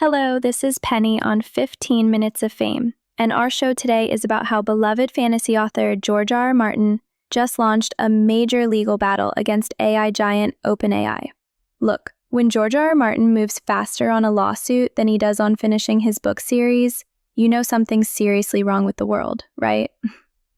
Hello, this is Penny on 15 Minutes of Fame, and our show today is about how beloved fantasy author George R. R. Martin just launched a major legal battle against AI giant OpenAI. Look, when George R. R. Martin moves faster on a lawsuit than he does on finishing his book series, you know something's seriously wrong with the world, right?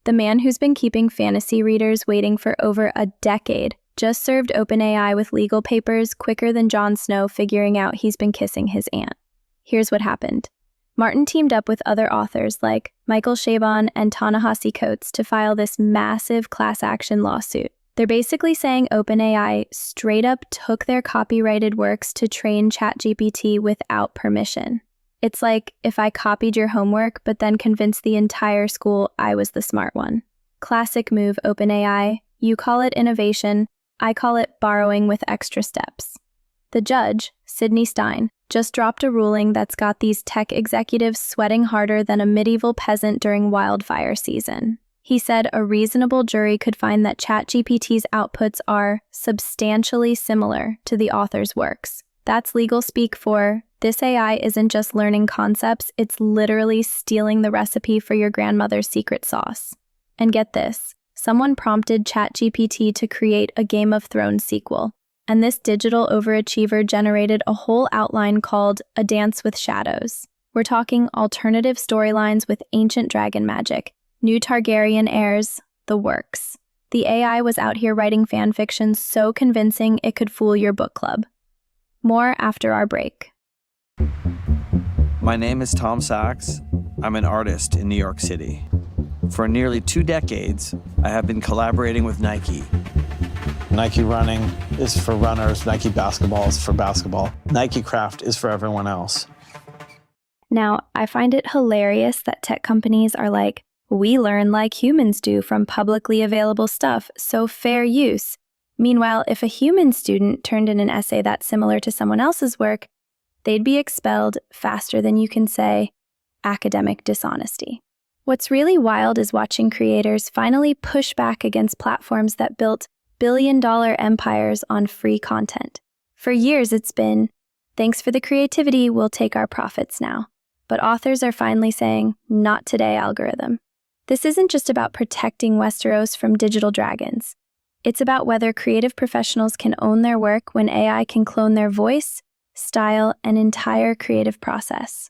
The man who's been keeping fantasy readers waiting for over a decade just served OpenAI with legal papers quicker than Jon Snow figuring out he's been kissing his aunt. Here's what happened. Martin teamed up with other authors like Michael Chabon and Ta-Nehisi to file this massive class action lawsuit. They're basically saying OpenAI straight up took their copyrighted works to train ChatGPT without permission. It's like if I copied your homework but then convinced the entire school I was the smart one. Classic move, OpenAI. You call it innovation, I call it borrowing with extra steps. The judge, Sydney Stein, just dropped a ruling that's got these tech executives sweating harder than a medieval peasant during wildfire season. He said a reasonable jury could find that ChatGPT's outputs are substantially similar to the author's works. That's legal speak for, this AI isn't just learning concepts, it's literally stealing the recipe for your grandmother's secret sauce. And get this, someone prompted ChatGPT to create a Game of Thrones sequel. And this digital overachiever generated a whole outline called A Dance with Shadows. We're talking alternative storylines with ancient dragon magic, new Targaryen heirs, the works. The AI was out here writing fanfiction so convincing it could fool your book club. More after our break. My name is Tom Sachs. I'm an artist in New York City. For nearly 2 decades, I have been collaborating with Nike. Nike running is for runners, Nike basketball is for basketball. Nike craft is for everyone else. Now, I find it hilarious that tech companies are like, we learn like humans do from publicly available stuff, so fair use. Meanwhile, if a human student turned in an essay that's similar to someone else's work, they'd be expelled faster than you can say academic dishonesty. What's really wild is watching creators finally push back against platforms that built billion-dollar empires on free content. For years it's been, thanks for the creativity, we'll take our profits now. But authors are finally saying, not today, algorithm. This isn't just about protecting Westeros from digital dragons. It's about whether creative professionals can own their work when AI can clone their voice, style, and entire creative process.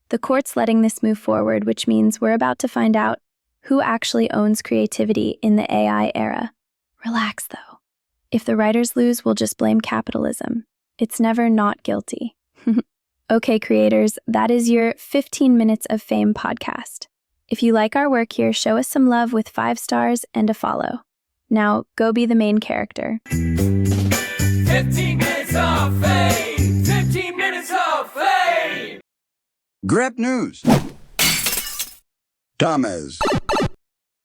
The court's letting this move forward, which means we're about to find out who actually owns creativity in the AI era. Relax, though. If the writers lose, we'll just blame capitalism. It's never not guilty. Okay, creators, that is your 15 Minutes of Fame podcast. If you like our work here, show us some love with 5 stars and a follow. Now, go be the main character. 15 Minutes of Fame! 15 Minutes of Fame! Grep News. Thomas.